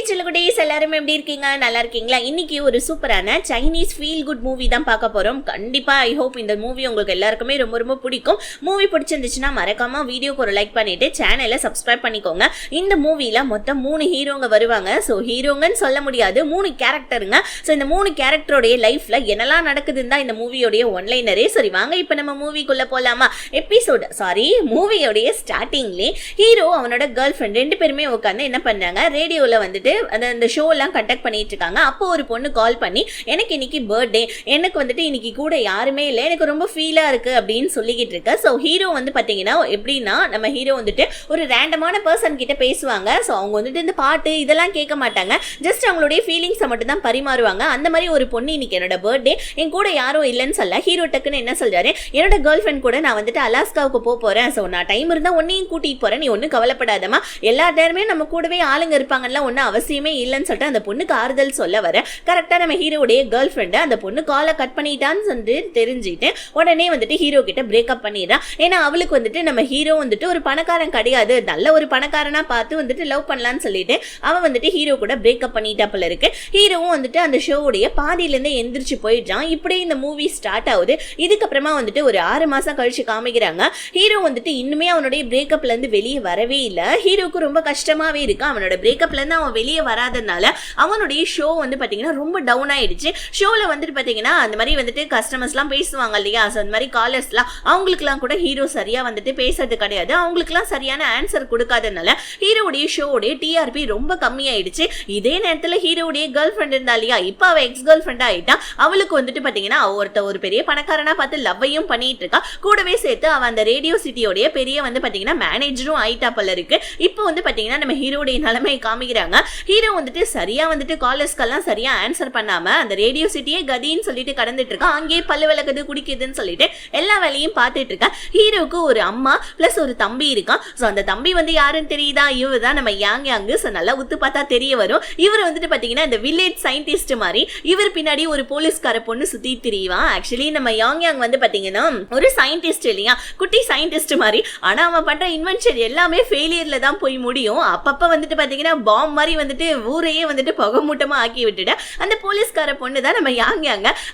செல்லகுடீஸ் எல்லாரும் எப்படி இருக்கீங்க? நல்லா இருக்கீங்களா? இன்னைக்கு ஒரு சூப்பரான சைனீஸ் ஃபீல் குட் மூவி தான் பார்க்க போறோம். கண்டிப்பா ஐ ஹோப் இந்த மூவி உங்களுக்கு எல்லாருக்குமே ரொம்ப ரொம்ப பிடிக்கும். மூவி பிடிச்சிருந்துச்சுன்னா மறக்காம வீடியோக்கு ஒரு லைக் பண்ணிட்டு சேனலை சப்ஸ்கிரைப் பண்ணிக்கோங்க. இந்த மூவில மொத்தம் 3 ஹீரோங்க வருவாங்க. ஸோ ஹீரோங்கன்னு சொல்ல முடியாது, 3 கேரக்டருங்க. ஸோ இந்த 3 கேரக்டருடைய லைஃப்ல என்னெல்லாம் நடக்குதுன்னு தான் இந்த மூவியோடைய ஒன்லைனரே. சரி வாங்க இப்போ நம்ம மூவிக்குள்ள போலாமா? மூவியோடைய ஸ்டார்டிங்லேயே ஹீரோ அவனோட கேர்ள் ஃப்ரெண்ட் 2 பேருமே உட்காந்து என்ன பண்ணாங்க, ரேடியோவில் வந்துட்டு அந்த ஷோ எல்லாம் கண்டக்ட் பண்ணிட்டு இருக்காங்க. அப்போ ஒரு பொண்ணு கால் பண்ணி, எனக்கு இன்னைக்கு பர்த்டே, எனக்கு வந்துட்டு இன்னைக்கு கூட யாருமே இல்லை, எனக்கு ரொம்ப ஃபீலா இருக்கு அப்படின்னு சொல்லிக்கிட்டு இருக்க. ஸோ ஹீரோ வந்து பாத்தீங்கன்னா எப்படின்னா, நம்ம ஹீரோ வந்துட்டு ஒரு ரேண்டமான பர்சன் கிட்ட பேசுவாங்க. ஸோ அவங்க வந்துட்டு இந்த பாட்டு இதெல்லாம் கேட்க மாட்டாங்க, ஜஸ்ட் அவங்களுடைய ஃபீலிங்ஸை மட்டும் தான் பரிமாறுவாங்க. அந்த மாதிரி ஒரு பொண்ணு இன்னைக்கு என்னோட பர்த்டே, என் கூட யாரும் இல்லைன்னு சொல்ல ஹீரோ டக்குன்னு என்ன சொல்றாரு, என்னோட கேர்ள் ஃப்ரெண்ட் கூட நான் வந்துட்டு அலாஸ்காவுக்கு போறேன். ஸோ நான் டைம் இருந்தா ஒன்னையும் கூட்டிட்டு போறேன், நீ ஒன்னும் கவலைப்படாதமா, எல்லா நேரமே நம்ம கூடவே ஆளுங்க இருப்பாங்கல்ல, ஒன்னும் அவசியமே இல்லைன்னு சொல்லிட்டு அந்த பொண்ணுக்கு ஆறுதல் சொல்ல வர கரெக்டா நம்ம ஹீரோடைய கேர்ள் ஃப்ரெண்ட் அந்த பொண்ணு காலை கட் பண்ணிட்டான்னு சொல்லிட்டு தெரிஞ்சுட்டு உடனே வந்துட்டு ஹீரோ கிட்ட பிரேக்அப் பண்ணிடுறான். ஏன்னா அவளுக்கு வந்துட்டு நம்ம ஹீரோ வந்துட்டு ஒரு பணக்காரன் கிடையாது, நல்ல ஒரு பணக்காரனா பார்த்து வந்துட்டு லவ் பண்ணலான்னு சொல்லிட்டு அவன் வந்துட்டு ஹீரோ கூட பிரேக்அப் பண்ணிட்டா போல இருக்கு. ஹீரோவும் வந்துட்டு அந்த ஷோவுடைய பாதியிலேருந்து எந்திரிச்சு போயிடுறான். இப்படியே இந்த மூவி ஸ்டார்ட் ஆகுது. இதுக்கப்புறமா வந்துட்டு ஒரு 6 மாசம் கழிச்சு காமிக்கிறாங்க. ஹீரோ வந்துட்டு இன்னுமே அவனுடைய பிரேக்கப்ல இருந்து வெளியே வரவே இல்லை. ஹீரோக்கு ரொம்ப கஷ்டமாவே இருக்கு. அவனோட பிரேக்கப்ல இருந்து அவன் வெளியே வராதனால அவனுடைய ஷோ வந்து பாத்தீங்கன்னா ரொம்ப டவுன் ஆயிடுச்சு. ஷோல வந்துட்டு பாத்தீங்கன்னா அந்த மாதிரி வந்துட்டு கஸ்டமர்ஸ் எல்லாம் பேசுவாங்க இல்லையா, அந்த மாதிரி காலர்ஸ் எல்லாம், அவங்களுக்கு எல்லாம் கூட ஹீரோ சரியா வந்துட்டு பேசுறது கிடையாது. அவங்களுக்கு எல்லாம் சரியான ஆன்சர் கொடுக்காதனால ஹீரோடைய ஷோடைய டிஆர்பி ரொம்ப கம்மியாயிடுச்சு. இதே நேரத்துல ஹீரோடைய கேர்ள் ஃப்ரெண்ட் இருந்தா இல்லையா, இப்ப அவ எக்ஸ் கேர்ள் ஃப்ரெண்ட் ஆயிட்டா. அவளுக்கு வந்துட்டு பாத்தீங்கன்னா ஒரு பெரிய பணக்காரனா பார்த்து லவ்வையும் பண்ணிட்டு இருக்கா. கூடவே சேர்த்து அவ அந்த ரேடியோ சிட்டியோடைய பெரிய வந்து பாத்தீங்கன்னா மேனேஜரும் ஆயிட்டா போல இருக்கு. இப்போ வந்து பாத்தீங்கன்னா நம்ம ஹீரோடைய நிலைமையை காமிக்கிறாங்க. ஹீரோ வந்துட்டு சரியா வந்துட்டு காலர்ஸ்க்கெல்லாம் சரியா ஆன்சர் பண்ணாம அந்த ரேடியோ சிட்டியே கதின்னு சொல்லிட்டு கடந்துட்டு இருக்கா. அங்கேயே பல்லு விளக்குது குடிக்குதுன்னு சொல்லிட்டு எல்லா வேலையும் பார்த்துட்டு இருக்கா. ஹீரோக்கு ஒரு அம்மா பிளஸ் ஒரு தம்பி இருக்கான். ஸோ அந்த தம்பி வந்து யாருன்னு தெரியுதா, இவர் தான் நம்ம யாங். ஸோ நல்லா உத்து பார்த்தா தெரிய வரும். இவர் வந்துட்டு பாத்தீங்கன்னா இந்த வில்லேஜ் சயின்டிஸ்ட் மாதிரி, இவர் பின்னாடி ஒரு போலீஸ்கார பொண்ணு சுத்தி திரிவான். ஆக்சுவலி நம்ம யாங் வந்து பாத்தீங்கன்னா ஒரு சயின்டிஸ்ட் இல்லையா, குட்டி சயின்டிஸ்ட் மாதிரி. ஆனா அவன் பண்ற இன்வென்ஷன் எல்லாமே ஃபெயிலியர்ல தான் போய் முடியும். அப்பப்ப வந்துட்டு பாத்தீங்கன்னா பாம் மாதிரி வந்துட்டு ஊரையே வந்துட்டு புகமூட்டமா ஆக்கி விட்டுட்டு அந்த போலீஸ்கார பொண்ணு தான் நம்ம யாங்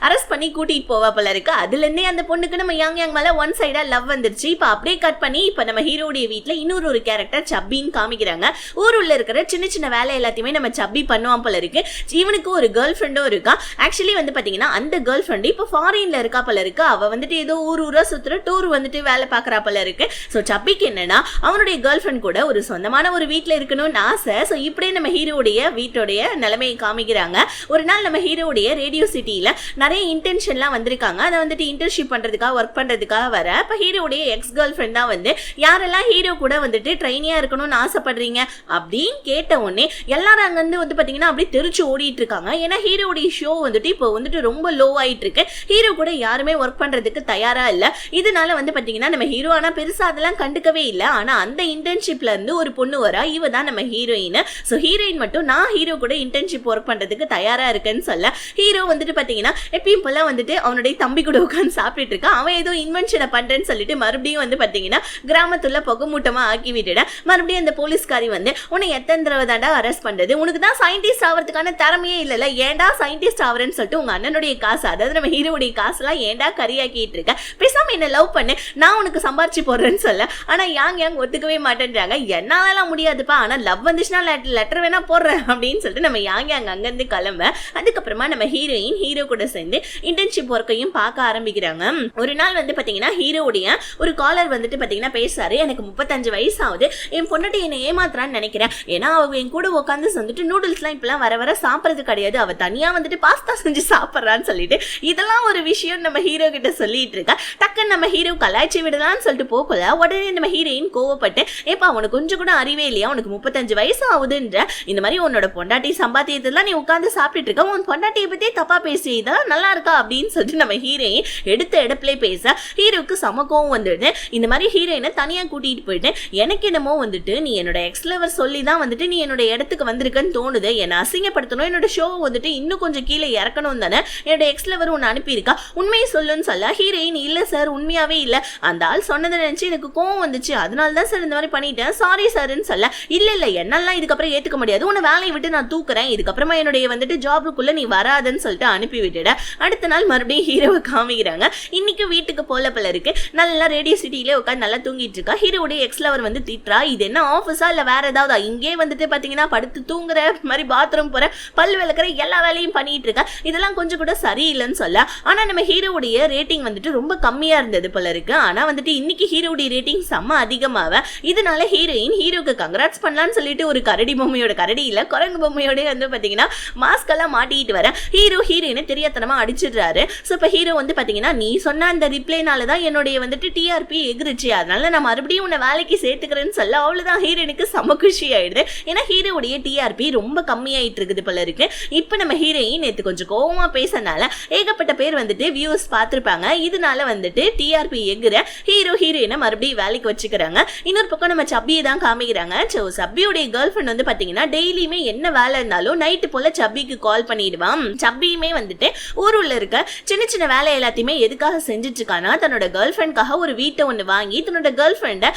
அரெஸ்ட் பண்ணி கூட்டிட்டு போவா போல இருக்கு. அதுல இருந்தே அந்த பொண்ணுக்கு நம்ம யாங் மேல ஒன் சைடா லவ் வந்துருச்சு. இப்ப அப்படியே கட் பண்ணி இப்ப நம்ம ஹீரோடைய வீட்டுல இன்னொரு ஒரு கேரக்டர் சப்பின்னு காமிக்கிறாங்க. ஊருள்ள இருக்கிற சின்ன சின்ன வேலை எல்லாத்தையுமே நம்ம சப்பி பண்ணுவான் போல இருக்கு. இவனுக்கு ஒரு கேர்ள் ஃப்ரெண்டும் இருக்கா. ஆக்சுவலி வந்து பாத்தீங்கன்னா அந்த கேர்ள் ஃப்ரெண்ட் இப்ப ஃபாரின்ல இருக்கா போல இருக்கு. அவ வந்துட்டு ஏதோ ஊரா சுத்துற டூர் வந்துட்டு வேலை பாக்குறா போல இருக்கு. சோ சப்பிக்கு என்னன்னா அவனுடைய கேர்ள் ஃப்ரெண்ட் கூட ஒரு சொந்தமான ஒரு வீட்டுல இருக்கணும்னு ஆசை. சோ இப்படியே நம்ம ஹீரோடைய வீட்டோடைய நிலைமையை காமிக்கிறாங்க. ஒரு நாள் நம்ம ஹீரோடைய ரேடியோ சிட்டியில நிறைய இன்டென்ஷன்லாம் வந்திருக்காங்க. அதை வந்துட்டு இன்டர்ன்ஷிப் பண்றதுக்காக ஒர்க் பண்றதுக்காக வர இப்ப ஹீரோடைய எக்ஸ் கேர்ள் ஃப்ரெண்ட் தான் வந்து, யாரெல்லாம் ஹீரோ கூட வந்துட்டு ட்ரைனியா இருக்கணும்னு ஆசைப்படுறீங்க அப்படின்னு கேட்ட உடனே எல்லாரும் அங்க வந்து பாத்தீங்கன்னா அப்படி தெரிச்சு ஓடிட்டு இருக்காங்க. ஏன்னா ஹீரோடைய ஷோ வந்துட்டு இப்போ வந்துட்டு ரொம்ப லோ ஆயிட்டு இருக்கு. ஹீரோ கூட யாருமே ஒர்க் பண்றதுக்கு தயாரா இல்ல. இதனால வந்து பாத்தீங்கன்னா நம்ம ஹீரோ ஆனா பெருசா அதெல்லாம் கண்டுக்கவே இல்லை. ஆனா அந்த இன்டர்ன்ஷிப்ல இருந்து ஒரு பொண்ணு வரா, இவ தான் நம்ம ஹீரோயின். சோ ஹீரோயின் மட்டும் நான் ஹீரோ கூட இன்டர்ன்ஷிப் ஒர்க் பண்றதுக்கு தயாரா இருக்கேன்னு சொல்ல ஹீரோ வந்துட்டு பாத்தீங்கன்னா எப்பயும் போல வந்துட்டு அவனுடைய தம்பி கூட உட்காந்து சாப்பிட்டு இருக்கான். அவன் ஏதோ இன்வென்ஷனை பண்றேன்னு சொல்லிட்டு மறுபடியும் வந்து பாத்தீங்கன்னா கிராமத்துல புகமூட்டமா ஆக்கி விட்டுட. மறுபடியும் அந்த போலீஸ்காரி வந்து, உன்னை எத்தனை தடவை தாண்டா அரெஸ்ட் பண்றது, உனக்கு தான் சயின்டிஸ்ட் ஆகிறதுக்கான திறமையே இல்ல, ஏண்டா சயின்டிஸ்ட் ஆவறேன்னு சொல்லிட்டு உங்க அண்ணனுடைய காசு, அதாவது நம்ம ஹீரோடைய காசுலாம் ஏண்டா கரியாக்கிட்டு இருக்க, பேசாம என்ன லவ் பண்ணு, நான் உனக்கு சம்பாரிச்சு போடுறேன்னு சொல்ல. ஆனா யாங் ஒத்துக்கவே மாட்டேன்றாங்க. என்னால முடியாதுப்பா, ஆனா லவ் வந்துச்சுன்னா லெட்டர் வேணா போடுறேன் அப்படின்னு சொல்லிட்டு நம்ம யாங் அங்கிருந்து கிளம்ப. அதுக்கப்புறமா நம்ம ஹீரோயின் ஹீரோ கூட சேர்ந்து இன்டர்ன்ஷிப் ஒர்க்கையும் பார்க்க ஆரம்பிக்கிறாங்க. ஒரு நாள் வந்து பாத்தீங்கன்னா ஹீரோடைய ஒரு காலர் வந்துட்டு பாத்தீங்கன்னா பேசுறாரு, எனக்கு 35 வயசு ஆகுது, என் பொண்ணாட்டி என்னை ஏமாத்துறான்னு நினைக்கிறேன். ஏன்னா அவ என் கூட உட்காந்து வந்துட்டு நூடுல்ஸ்லாம் இப்பெல்லாம் வர வர சாப்பிட்றது கிடையாது, அவ தனியா வந்துட்டு பாஸ்தா செஞ்சு சாப்பிட்றான்னு சொல்லிட்டு இதெல்லாம் ஒரு விஷயம் நம்ம ஹீரோ கிட்ட சொல்லிட்டு இருக்கா. டக்குன்னு நம்ம ஹீரோ கலாய்ச்சி விடலான்னு சொல்லிட்டு போகல. உடனே நம்ம ஹீரோயின் கோவப்பட்டு, ஏப்பா உனக்கு கொஞ்சம் கூட அறிவே இல்லையா, உனக்கு 35 வயசு ஆகுதுன்ற, இந்த மாதிரி உன்னோட பொண்டாட்டி சம்பாத்தியத்தெல்லாம் நீ உட்காந்து சாப்பிட்டு இருக்க, உன் பொண்டாட்டியை பத்தி தப்பா பேசி இதெல்லாம் நல்லா இருக்கா அப்படின்னு சொல்லிட்டு நம்ம ஹீரோயின் எடுத்த இடத்துல பேச ஹீரோக்கு சமக்கவும் வந்துடுது. இந்த மாதிரி ஹீரோயினை தனியா கூட்டிட்டு போயிட்டு, எனக்கு என்னமோ வந்துட்டு நீ என்னோட எக்ஸ் லவர் சொல்லி தான் வந்துட்டு நீ என்னோட இடத்துக்கு வந்திருக்கன்னு தோணுது, என்னை அசிங்கப்படுத்தணும், என்னோட ஷோ வந்துட்டு இன்னும் கொஞ்சம் கீழே இறக்கணும் தானே என்னோட எக்ஸ் லவர் ஒன்று அனுப்பியிருக்கா, உண்மையை சொல்லுன்னு சொல்ல ஹீரோயின், இல்ல சார் உண்மையாவே இல்ல, அந்த ஆள் சொன்னதை நினைச்சு எனக்கு கோவம் வந்துச்சு, அதனால தான் சார் இந்த மாதிரி பண்ணிட்டேன், சாரி சார்ன்னு சொல்ல. இல்ல இல்ல என்னெல்லாம் இதுக்கப்புறம் ஏத்துக்க முடியாது, முடியாது, உன்னை வேலையை விட்டு நான் தூக்குறேன், இதுக்கப்புறமா என்னுடைய வந்துட்டு ஜாபுக்குள்ள நீ வராதுன்னு சொல்லிட்டு அனுப்பி விட்டுட. அடுத்த நாள் மறுபடியும் ஹீரோவை காமிக்கிறாங்க. இன்னைக்கு வீட்டுக்கு போல இருக்கு, நல்லா ரேடியோ சிட்டியிலே உட்காந்து நல்லா தூங்கிட்டு இருக்கா. ஹீரோடைய எக்ஸ் லவர் வந்து திட்டுறா, இது என்ன ஆஃபீஸா இல்ல வேற ஏதாவது, இங்கே வந்துட்டு பாத்தீங்கன்னா படுத்து தூங்குற மாதிரி பாத்ரூம் போற பல் விளக்குற எல்லா வேலையும் பண்ணிட்டு இருக்கா, இதெல்லாம் கொஞ்சம் கூட சரியில்லைன்னு சொல்ல. ஆனா நம்ம ஹீரோடைய ரேட்டிங் வந்துட்டு ரொம்ப கம்மியா இருந்தது போல இருக்கு. ஆனா வந்துட்டு இன்னைக்கு ஹீரோடைய ரேட்டிங் செம்ம அதிகமாவ. இதனால ஹீரோயின் ஹீரோக்கு கங்க்ராட்ஸ் பண்ணலான்னு சொல்லிட்டு ஒரு கரடி பொம்மையோட, கரடி இல்ல குரங்கு பொம்மையோட வந்து பாத்தீங்கன்னா மாஸ்க் எல்லாம் மாட்டிட்டு வர ஹீரோ ஹீரோயினை தெரியாதனமா அடிச்சிடுறாரு. சோ இப்ப ஹீரோ வந்து பாத்தீங்கன்னா நீ சொன்ன அந்த ரிப்ளைனாலதான் என்னுடைய வந்துட்டு டிஆர்பி எகிருச்சு, அதனால நான் மறுபடியும் உன்னை வேலைக்கு சேர்த்துக்கிறேன்னு சொல்ல அவ்வளவுதான் ஹீரோயினுக்கு செம குஷி ஆயிடுது. ஏன்னா ஹீரோடைய டிஆர்பி ரொம்ப கம்மியாயிட்டு இருக்குது போல இருக்கு. இப்ப நம்ம ஹீரோயின் நேத்து கொஞ்சம் கோவமா பேசனால ஏகப்பட்ட பேர் வந்துட்டு வியூஸ் பார்த்திருப்பாங்க. இதனால வந்துட்டு டிஆர்பி எகிர ஹீரோ ஹீரோயினை மறுபடியும் வேலைக்கு வச்சுக்கிறாங்க. இன்னொரு பக்கம் நம்ம சப்பியை தான் காமிக்கிறாங்க. சப்பியோடைய கேர்ள் ஃப்ரெண்ட் வந்து பாத்தீங்கன்னா டெய்லியுமே என்ன வேலை இருந்தாலும் நைட்டு போல சப்பிக்கு கால் பண்ணிடுவான். சப்பியுமே வந்துட்டு ஊருள்ள இருக்க சின்ன சின்ன வேலை எல்லாத்தையுமே எதுக்காக செஞ்சுட்டு இருக்கானா, தன்னோட கேர்ள் ஃப்ரெண்ட்காக ஒரு வீட்டை ஒண்ணு வாங்கி தன்னோட கேர்ள் ஃப்ரெண்டை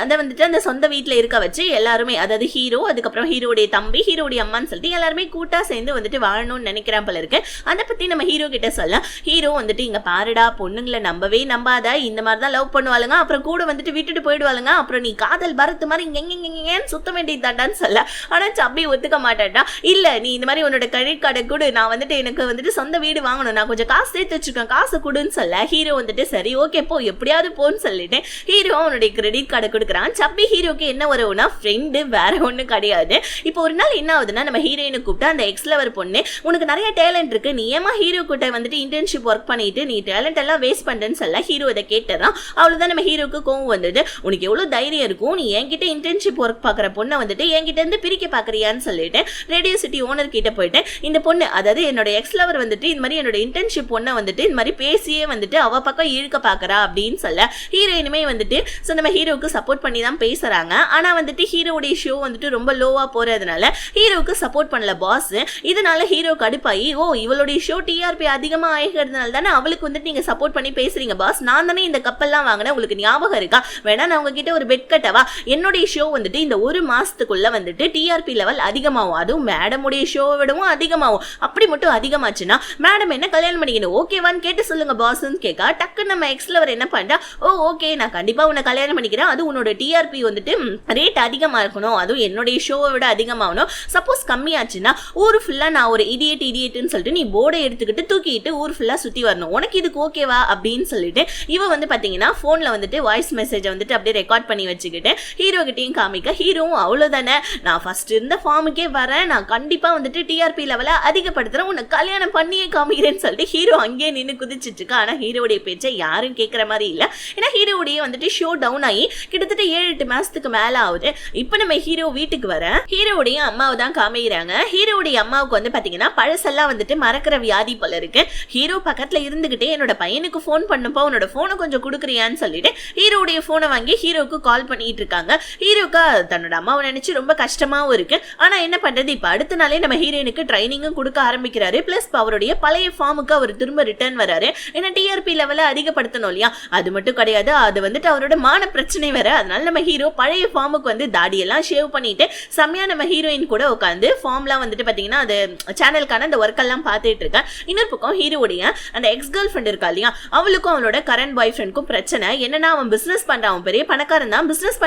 அதை வந்துட்டு அந்த சொந்த வீட்டுல இருக்க வச்சு எல்லாருமே, அதாவது ஹீரோ அதுக்கப்புறம் ஹீரோடைய தம்பி ஹீரோடைய அம்மான்னு சொல்லிட்டு எல்லாருமே கூட்டா சேர்ந்து வந்துட்டு வாழணும்னு நினைக்கிறான் போல இருக்கு. அதை பத்தி நம்ம ஹீரோ கிட்ட சொல்ல ஹீரோ வந்துட்டு இங்க பாருடா, பொண்ணுங்களை நம்பவே நம்பாத, இந்த மாதிரி தான் லவ் பண்ணுவாளுங்க, அப்புறம் கூட வந்துட்டு விட்டுட்டு போயிடுவாளுங்க, அப்புறம் நீ காதல் பரத்து மாதிரி இங்கேன்னு சுத்த வேண்டியதாண்டான்னு சொல்ல. ஆனா சப்பி ஒத்துக்க மாட்டாட்டா, இல்ல நீ இந்த மாதிரி உன்னோட கிரெடிட் கார்டை கொடு, நான் வந்துட்டு எனக்கு வந்துட்டு சொந்த வீடு வாங்கணும், நான் கொஞ்சம் காசு சேர்த்து வச்சிருக்கேன், காசு கொடுன்னு சொல்ல ஹீரோ வந்துட்டு சரி ஓகே போ எப்படியாவது போன்னு சொல்லிட்டு ஹீரோ அவனுடைய கிரெடிட் கார்டை கொடுக்குறான். சப்பி ஹீரோக்கு என்ன வரும்னா ஃப்ரெண்டு, வேற ஒன்றும் கிடையாது. இப்போ ஒரு நாள் என்ன ஆகுதுன்னா நம்ம ஹீரோயினை கூப்பிட்டு அந்த எக்ஸ் லவர் பொண்ணு, உனக்கு நிறைய டேலண்ட் இருக்கு, நீ ஏமா ஹீரோ கிட்ட வந்துட்டு இன்டர்ன்ஷிப் ஒர்க் பண்ணிட்டு நீ டேலண்ட் எல்லாம் வேஸ்ட் பண்றேன்னு சொல்ல ஹீரோ இதை கேட்டதான். அவ்வளவுதான் நம்ம ஹீரோக்கு கோவம் வந்தது. உனக்கு எவ்வளவு தைரியம் இருக்கும், நீ என்கிட்ட இன்டர்ன்ஷிப் ஒர்க் பாக்குற பொண்ணை வந்துட்டு என்கிட்ட இருந்து பிரிக்க பாக்குறியான்னு சொல்லிட்டு ரேடியோ சிட்டி ஓனர் கிட்ட போயிட்டு இந்த பொண்ணு, அதாவது என்னோட எக்ஸ் லவர் வந்துட்டு இந்த மாதிரி என்னோட இன்டர்ன்ஷிப் பொண்ணை வந்துட்டு இந்த மாதிரி பேசியே வந்துட்டு அவ பக்கம் இழுக்க பாக்குறா அப்படின்னு சொல்ல ஹீரோயினுமே வந்துட்டு நம்ம ஹீரோக்கு சப்போர்ட் பண்ணி தான் பேசுறாங்க. ஆனா வந்துட்டு ஹீரோடைய ஷோ வந்துட்டு ரொம்ப லோவா போறதுனால ஹீரோக்கு சப்போர்ட் பண்ணல பாஸ். இதனால ஹீரோ கடுப்பாயி, ஓ இவளுடைய ஷோ டிஆர்பி அதிகமா ஆகிறதுனால தானே அவளுக்கு வந்துட்டு நீங்க சப்போர்ட் பண்ணி பேசுறீங்க பாஸ், நான் தானே இந்த கப்பெல்லாம் வாங்கினேன், உங்களுக்கு ஞாபகம் இருக்கா, வேணா நான் உங்ககிட்ட ஒரு பெட் கட்டவா, என்னுடைய ஷோ வந்துட்டு இந்த ஒரு மாசத்துக்குள்ள வந்துட்டு டிஆர்பி லெவல் அதிகமாகும், அதுவும் மேடமுடைய ஷோவை விடவும் அதிகமாகும், அப்படி மட்டும் அதிகமாச்சுன்னா மேடம் என்ன கல்யாணம் பண்ணிக்கணும் ஓகேவான்னு கேட்டு சொல்லுங்க பாஸ்ன்னு கேட்கா. டக்கு நம்ம எக்ஸ் லவர் என்ன பண்றா, ஓ ஓகே நான் கண்டிப்பா உன்னை கல்யாணம் பண்ணிக்கிறேன், அது உன்னோட டிஆர்பி வந்துட்டு ரேட் அதிகமா இருக்கணும், அதுவும் என்னுடைய ஷோவை விட அதிகமாகணும், சப்போஸ் கம்மியாச்சுன்னா ஊர் ஃபுல்லா நான் ஒரு இடியட்னு சொல்லிட்டு நீ போர்டை எடுத்துக்கிட்டு தூக்கிட்டு ஊர் ஃபுல்லா சுத்தி வரணும், உனக்கு இதுக்கு ஓகேவா அப்படின்னு சொல்லிட்டு இவ வந்து பாத்தீங்கன்னா போன்ல வந்துட்டு வாய்ஸ் மெசேஜை வந்துட்டு அப்படியே ரெக்கார்ட் பண்ணி வச்சுக்கிட்டு ஹீரோ கிட்டையும் காமிக்க, ஹீரோவும் அவ்வளவுதானே நான் ஃபர்ஸ்ட் இருந்த ஃபார்முக்கே வரேன், நான் கண்டிப்பா வந்துட்டு டிஆர்பி லெவலை அதிகப்படுத்துறேன், உன்னை கல்யாணம் பண்ணியே காமிக்கிறேன்னு சொல்லிட்டு ஹீரோ அங்கேயே நின்று குதிச்சிட்டு இருக்கா. ஆனா ஹீரோடைய பேச்சை யாரும் கேட்கற மாதிரி இல்ல. ஏன்னா ஹீரோடைய வந்துட்டு ஷோ டவுன் ஆகி கிட்டத்தட்ட 7-8 மாசத்துக்கு மேல ஆகுது. இப்ப நம்ம ஹீரோ வீட்டுக்கு வர ஹீரோடைய அம்மாவை தான் காமிக்கிறாங்க. ஹீரோடைய அம்மாவுக்கு வந்து பாத்தீங்கன்னா பழசெல்லாம் வந்துட்டு மறக்கிற வியாதி போல இருக்கு. ஹீரோ பக்கத்துல இருந்துகிட்டே என்னோட பையனுக்கு போன் பண்ணுப்பா, உன்னோட போனை கொஞ்சம் கொடுக்குறியான்னு சொல்லிட்டு ஹீரோடைய போனை வாங்கி ஹீரோக்கு கால் பண்ணிட்டு இருக்காங்க. ஹீரோக்கு தன்னோட அம்மாவை நினைச்சு ரொம்ப கஷ்டமாவும் இருக்கு. ஆனா என்ன பண்றது, இப்ப அடுத்த நாளே நம்ம ஹீரோயினுக்கு ட்ரைனிங்கும் கொடுக்க ஆரம்பிக்கிறாரு. பிளஸ் அவருடைய பழைய ஃபார்முக்கு அவர் திரும்ப ரிட்டர்ன் வராரு. ஏன்னா டிஆர்பி லெவலை அதிகப்படுத்தணும் இல்லையா, அது மட்டும் கிடையாது, அது வந்துட்டு அவரோட மான பிரச்சனை வேற. அதனால நம்ம ஹீரோ பழைய ஃபார்முக்கு வந்து தாடியெல்லாம் ஷேவ் பண்ணிட்டு செம்மையா நம்ம ஹீரோயின் கூட உட்காந்து ஃபார்ம்லாம் வந்துட்டு பாத்தீங்கன்னா அது சேனலுக்கான அந்த ஒர்க் எல்லாம் பார்த்துட்டு இருக்கேன். இன்னொரு பக்கம் ஹீரோடைய அந்த எக்ஸ் கேர்ள் ஃப்ரெண்ட் இருக்கா இல்லையா, அவளுக்கும் அவளோட கரண்ட் பாய் ஃப்ரெண்டுக்கும் பிரச்சனை என்னன்னா, அவன் பிசினஸ் பண்றான், அவன் பெரிய பணக்காரன் தான், பிசினஸ்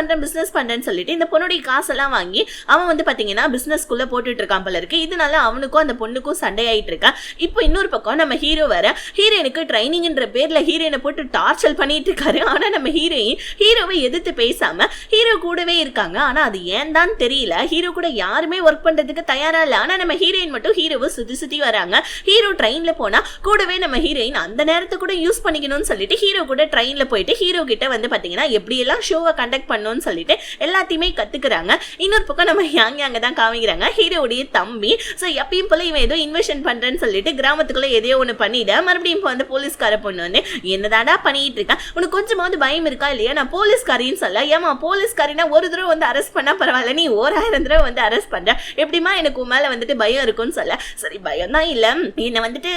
பண்றேன்னு சொல்லிட்டு இந்த பொண்ணுடைய காசெல்லாம் வாங்கி அவன் வந்து பாத்தீங்கன்னா பிசினஸ்க்குள்ள போட்டுட்டு இருக்கான் போல இருக்கு. இதனால அவனுக்கும் அந்த பொண்ணுக்கும் சண்டை ஆயிட்டு இருக்கா. இப்போ இன்னொரு பக்கம் நம்ம ஹீரோ வேற ஹீரோயினுக்கு ட்ரைனிங்ன்ற பேர்ல ஹீரோயினை போட்டு டார்ச்சர் பண்ணிட்டு இருக்காரு. ஆனா நம்ம ஹீரோயின் ஹீரோவை எதிர்த்து பேசாம ஹீரோ கூடவே இருக்காங்க. ஆனா அது ஏன் தான் தெரியல, ஹீரோ கூட யாருமே ஒர்க் பண்றதுக்கு தயாரா இல்ல. ஆனா நம்ம ஹீரோயின் மட்டும் ஹீரோவை சுத்தி வராங்க. ஹீரோ ட்ரெயின்ல போனா கூடவே நம்ம ஹீரோயின் அந்த நேரத்தை கூட யூஸ் பண்ணிக்கணும்னு சொல்லிட்டு ஹீரோ கூட ட்ரெயின்ல போயிட்டு ஹீரோ கிட்ட வந்து பாத்தீங்கன்னா எப்படி எல்லாம் ஷோவை கண்டக்ட் பண்ணணும்னு சொல்லிட்டு எல்லாத்தையுமே கத்துக்கிறாங்க. இன்னொரு பக்கம் நம்ம யாங்க தான் காமிக்கிறாங்க ஹீரோடைய தம்பி. சோ எப்பயும் போல இவன் ஏதோ இன்வெஸ்ட் பண்றேன்னு சொல்லிட்டு கிராமத்துக்குள்ள எதையோ ஒண்ணு பண்ணிட மறுபடியும் இப்போ வந்து போலீஸ்கார பொண்ணு வந்து என்னதாடா பண்ணிட்டு இருக்கேன், உனக்கு கொஞ்சமாவது பயம் இருக்கா இல்லையா, நான் போலீஸ்காரின்னு சொல்ல, ஏமா போலீஸ்காரினா ஒரு தடவை வந்து அரெஸ்ட் பண்ணா பரவாயில்ல, நீ 1000 தடவை வந்து அரெஸ்ட் பண்ற, எப்படிமா எனக்கு உன் மேல வந்துட்டு பயம் இருக்கும்னு சொல்ல, சரி பயம் தான் இல்ல, என்ன வந்துட்டு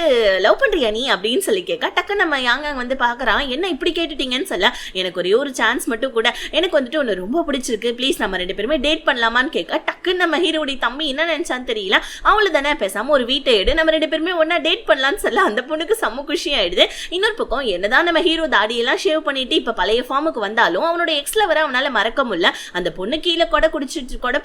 லவ் பண்றியா நீ அப்படின்னு சொல்லி கேட்க, டக்கு நம்ம யாங்க வந்து பாக்குறான், என்ன இப்படி கேட்டுட்டீங்கன்னு சொல்ல, எனக்கு ஒரே ஒரு சான்ஸ் மட்டும் கூட, எனக்கு வந்துட்டு ஒன்னு ரொம்ப பிடிச்சிருக்கு, ப்ளீஸ் நம்ம 2 பேருமே டேட் பண்ணலாமான்னு கேட்க, டக்குன்னு நம்ம நம்ம ஹீரோடைய தம்பி என்ன நினைச்சான்னு தெரியல, அவளு தானே பேசாம ஒரு வீட்டை எடு, நம்ம 2 பேருமே ஒன்னா டேட் பண்ணலாம்னு சொல்ல அந்த பொண்ணுக்கு செம்ம குஷி ஆயிடுது. இன்னொரு பக்கம் என்னதான் நம்ம ஹீரோ தாடியெல்லாம் ஷேவ் பண்ணிட்டு இப்ப பழைய ஃபார்முக்கு வந்தாலும் அவனோட எக்ஸ்ல வர அவனால மறக்க முடியல. அந்த பொண்ணு கீழே கொடை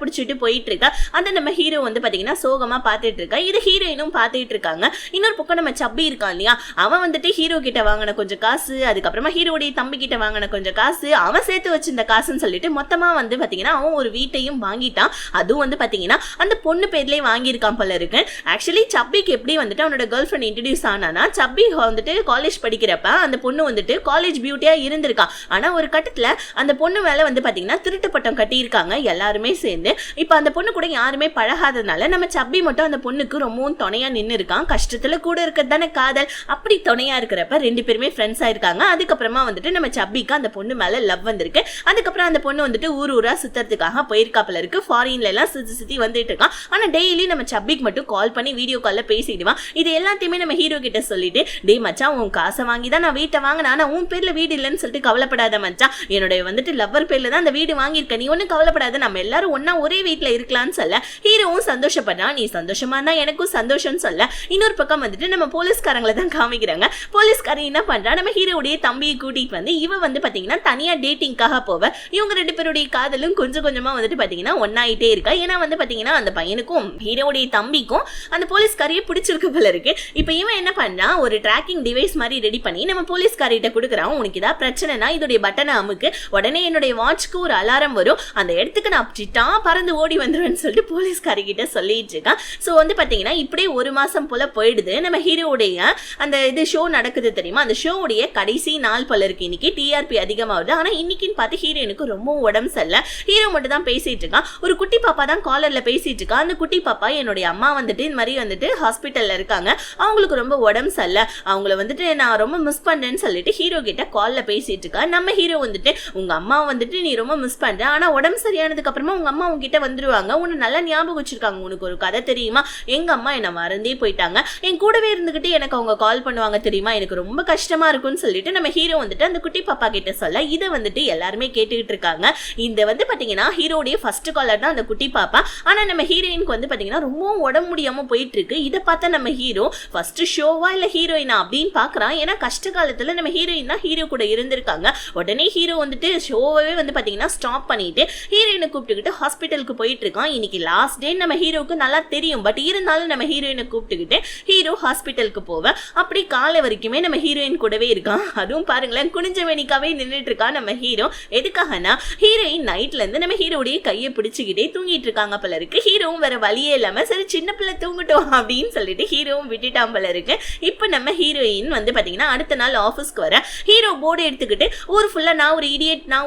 பிடிச்சிட்டு போயிட்டு இருக்கா. அந்த நம்ம ஹீரோ வந்து பாத்தீங்கன்னா சோகமா பாத்துட்டு இருக்கா. இது ஹீரோயினும் பாத்துட்டு இருக்காங்க. இன்னொரு பக்கம் நம்ம சப்பி இருக்கான் இல்லையா, அவன் வந்துட்டு ஹீரோ கிட்ட வாங்கின கொஞ்சம் காசு, அதுக்கப்புறமா ஹீரோடைய தம்பி கிட்ட வாங்கின கொஞ்சம் காசு, அவன் சேர்த்து வச்சிருந்த காசுன்னு சொல்லிட்டு மொத்தமா வந்து பாத்தீங்கன்னா அவன் ஒரு வீட்டையும் வாங்கிட்டான். அதுவும் வந்து பாத்தீங்கன்னா அந்த பொண்ணு பேர்லயே வாங்கியிருக்கான் போல இருக்கு. ஆக்சுவலி சப்பிக்கு எப்படி வந்துட்டு அவனோட கேர்ள் ஃப்ரெண்ட் இன்ட்ரடியூஸ் ஆனானா, சப்பி வந்துட்டு காலேஜ் படிக்கிறப்ப அந்த பொண்ணு வந்துட்டு காலேஜ் பியூட்டியா இருந்திருக்கான். ஆனா ஒரு கட்டத்துல அந்த பொண்ணு மேல வந்து பாத்தீங்கன்னா திருட்டு பட்டம் கட்டியிருக்காங்க எல்லாருமே சேர்ந்து. இப்ப அந்த பொண்ணு கூட யாருமே பழகாதனால நம்ம சப்பி மட்டும் அந்த பொண்ணுக்கு ரொம்பவும் துணையா நின்று இருக்கான். கஷ்டத்துல கூட இருக்கிறது தானே காதல். அப்படி துணையா இருக்கிறப்ப 2 பேருமே ஃப்ரெண்ட்ஸ் ஆயிருக்காங்க. அதுக்கப்புறமா வந்துட்டு நம்ம சப்பிக்கு அந்த பொண்ணு மேல லவ் வந்திருக்கு. அதுக்கப்புறம் அந்த பொண்ணு வந்துட்டு ஊரா சுத்தறதுக்காக போயிருக்காப்புல இருக்கு. ஃபாரின்ல எல்லாம் சுத்தி வந்துட்டு இருக்கான். ஆனா டெய்லி நம்ம சப்பிக்கு மட்டும் கால் பண்ணி வீடியோ கால்ல பேசிடுவான். இது எல்லாத்தையுமே நம்ம ஹீரோ கிட்ட சொல்லிட்டு, டேய் மச்சான் உன் காசை வாங்கி தான் நான் வீட்டை வாங்கினேன், ஆனா உன் பேர்ல வீடு இல்லைன்னு சொல்லிட்டு கவலைப்படாத மச்சான், என்னுடைய வந்துட்டு லவ்வர் பேர்ல தான் அந்த வீடு வாங்கியிருக்க, நீ ஒன்னும் கவலைப்படாத, நம்ம எல்லாரும் ஒன்னா ஒரே வீட்டுல இருக்கலாம்னு சொல்ல ஹீரோவும் சந்தோஷப்படுறான். நீ சந்தோஷமா இருந்தா எனக்கும் சந்தோஷம்னு சொல்ல இன்னொரு பக்கம் வந்துட்டு நம்ம போலீஸ்காரங்களை தான் காமிக்கிறாங்க. போலீஸ்காரி என்ன பண்றா, நம்ம ஹீரோடைய தம்பியை கூட்டிட்டு வந்து இவ வந்து பாத்தீங்கன்னா தனியா டேட்டிங்காக போவ. இவங்க 2 பேருடைய காதலும் கொஞ்சம் கொஞ்சமா வந்துட்டு பாத்தீங்கன்னா ஒன்னாயிட்டே இருக்கா. ஏன்னா வந்து பாத்தீங்கன்னா அந்த பையனுக்கும் ஹீரோடைய தம்பிக்கும் அந்த போலீஸ்காரியை பிடிச்சிருக்கு போல இருக்கு. இப்ப இவன் என்ன பண்ணா, ஒரு ட்ராக்கிங் டிவைஸ் மாதிரி ரெடி பண்ணி நம்ம போலீஸ்காரிட்ட கொடுக்குறான். உனக்கு ஏதாவது பிரச்சனைனா இதோடைய பட்டனை அமுக்கு, உடனே என்னுடைய வாட்ச்க்கு ஒரு அலாரம் வரும், அந்த இடத்துக்கு நான் அப்படிட்டா பறந்து ஓடி வந்துருவேன்னு சொல்லிட்டு போலீஸ்காரி கிட்ட சொல்லிட்டு இருக்கான். சோ வந்து பாத்தீங்கன்னா இப்படியே 1 மாசம் போல போயிடுது. நம்ம ஹீரோடைய அந்த இது ஷோ நடக்குது தெரியுமா, அந்த ஷோவுடைய கடைசி நாள் போல இருக்கு. இன்னைக்கு டிஆர்பி அதிகமாகுது. ஆனா இன்னைக்குன்னு பார்த்து ஹீரோனுக்கு ரொம்ப உடம்பு சரியில்லை. ஹீரோ மட்டும் தான் பேசிட்டு இருக்கான். ஒரு குட்டி பாப்பா தான் காலர்ல பேசிட்டு இருக்கா. அந்த குட்டி பாப்பா என்னுடைய அம்மா வந்துட்டு இந்த மாதிரி வந்துட்டு ஹாஸ்பிட்டல்ல இருக்காங்க, அவங்களுக்கு ரொம்ப உடம்பு சரியில்லை, அவங்கள வந்துட்டு நான் ரொம்ப மிஸ் பண்றேன்னு சொல்லிட்டு ஹீரோ கிட்ட கால்ல பேசிட்டு இருக்கா. நம்ம ஹீரோ வந்துட்டு உங்க அம்மா வந்துட்டு நீ ரொம்ப மிஸ் பண்ற, ஆனா உடம்பு சரியானதுக்கு அப்புறமா உங்க அம்மா உங்ககிட்ட வந்துருவாங்க, உன்னை நல்லா ஞாபகம் வச்சிருக்காங்க, உனக்கு ஒரு கதை தெரியுமா, எங்க அம்மா என்ன மறந்தே போயிட்டாங்க, என் கூடவே இருந்துகிட்டு எனக்கு அவங்க கால் பண்ணுவாங்க தெரியுமா, எனக்கு ரொம்ப கஷ்டமா இருக்கும்னு சொல்லிட்டு நம்ம ஹீரோ வந்துட்டு அந்த குட்டி பாப்பா கிட்ட சொல்ல இதை வந்துட்டு எல்லாருமே கேட்டுக்கிட்டு இருக்காங்க. இந்த வந்து பாத்தீங்கன்னா ஹீரோடைய ஃபர்ஸ்ட் காலர் தான் அந்த குட்டி பாப்பா. ஆனா நம்ம ஹீரோயினுக்கு வந்து பாத்தீங்கன்னா ரொம்ப உடம்பு முடியாம போயிட்டு இருக்கு. இதை பார்த்தா நம்ம ஹீரோ ஃபர்ஸ்ட் ஷோவா இல்ல ஹீரோயினா அப்படின்னு பாக்குறான். ஏன்னா கஷ்ட காலத்துல நம்ம ஹீரோயின் தான் ஹீரோ கூட இருந்திருக்காங்க. உடனே ஹீரோ வந்துட்டு ஷோவே வந்து பாத்தீங்கன்னா ஸ்டாப் பண்ணிட்டு ஹீரோயினை கூப்பிட்டுக்கிட்டு ஹாஸ்பிட்டலுக்கு போயிட்டு இருக்கான். இன்னைக்கு லாஸ்ட் டே நம்ம ஹீரோக்கு நல்லா தெரியும். பட் இருந்தாலும் நம்ம ஹீரோயினை கூப்பிட்டுக்கிட்டு ஹீரோ ஹாஸ்பிட்டலுக்கு போவேன். அப்படி காலை வரைக்குமே நம்ம ஹீரோயின் கூடவே இருக்கான். அதுவும் பாருங்களேன் குனிஞ்ச வேணிக்காவே நின்றுட்டு இருக்கான் நம்ம ஹீரோ. எதுக்காகனா ஹீரோயின் நைட்ல இருந்து நம்ம ஹீரோடைய கையை பிடிச்சுக்கிட்டே தூங்கிட்டு இருக்காங்க போல இருக்கு. ஹீரோவும் வேற வழியே இல்லாம சரி சின்ன பிள்ளை தூங்கட்டும் அப்படின்னு சொல்லிட்டு ஹீரோவும் விட்டுட்டான் போல இருக்கு. இப்ப நம்ம ஹீரோயின் வந்து பாத்தீங்கன்னா அடுத்த நாள் ஆபீஸ்க்கு வர ஹீரோ போர்டு எடுத்துக்கிட்டு ஊர் ஃபுல்லா நான்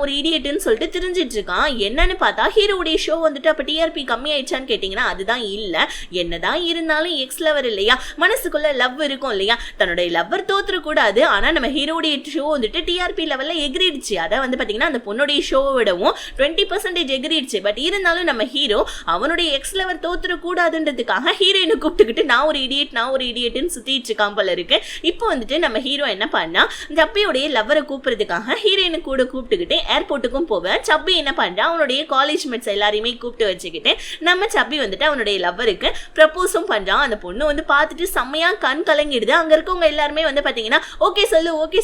ஒரு இடியட்னு சொல்லிட்டு தெரிஞ்சிட்டு இருக்கான். என்னன்னு பார்த்தா ஹீரோடைய ஷோ வந்துட்டு அப்ப டிஆர்பி கம்மி ஆயிடுச்சான்னு கேட்டீங்கன்னா அதுதான் இல்ல. என்னதான் இருந்தாலும் எக்ஸ் லவர் இல்லையா, மனசுக்குள்ள லவ் இருக்கும் இல்லையா, தன்னுடைய லவ்வர் தோத்துற கூடாது. ஆனா நம்ம ஹீரோடைய ஷோ வந்துட்டு டிஆர்பி லெவல்ல எகிரிடுச்சு. அதான் வந்து பாத்தீங்கன்னா அந்த பொண்ணுடைய ஷோவை விடவும் 20% எகிரிடுச்சு. பட் இருந்தாலும் நம்ம ஹீரோ அவனுடைய எக்ஸ் லவர் தோத்துற கூடாதுன்றதுக்காக ஹீரோயினை கூப்பிட்டுக்கிட்டு நான் ஒரு இடியட்னு சுத்திட்டு இருக்கான் போல இருக்கு. இப்போ வந்துட்டு நம்ம ஹீரோ என்ன பண்ணா, சப்பியோடைய லவ்வரை கூப்பிடுறதுக்காக ஹீரோயினை கூட கூப்பிட்டுக்கிட்டு ஏர்போர்ட்டுக்கும் போவேன். சப்பி என்ன பண்றா, அவனுடைய காலேஜ் மேட்ஸ் எல்லாரையுமே கூப்பிட்டு வச்சுக்கிட்டு நம்ம சப்பி வந்துட்டு அவனுடைய லவ்வருக்கு ப்ரப்போஸும் பண்றான். அந்த பொண்ணு வந்து பார்த்துட்டு செம்மையா கண் கலங்கிடுது. அங்க இருக்கவங்க எல்லாருமே வந்து பாத்தீங்கன்னா ஓகே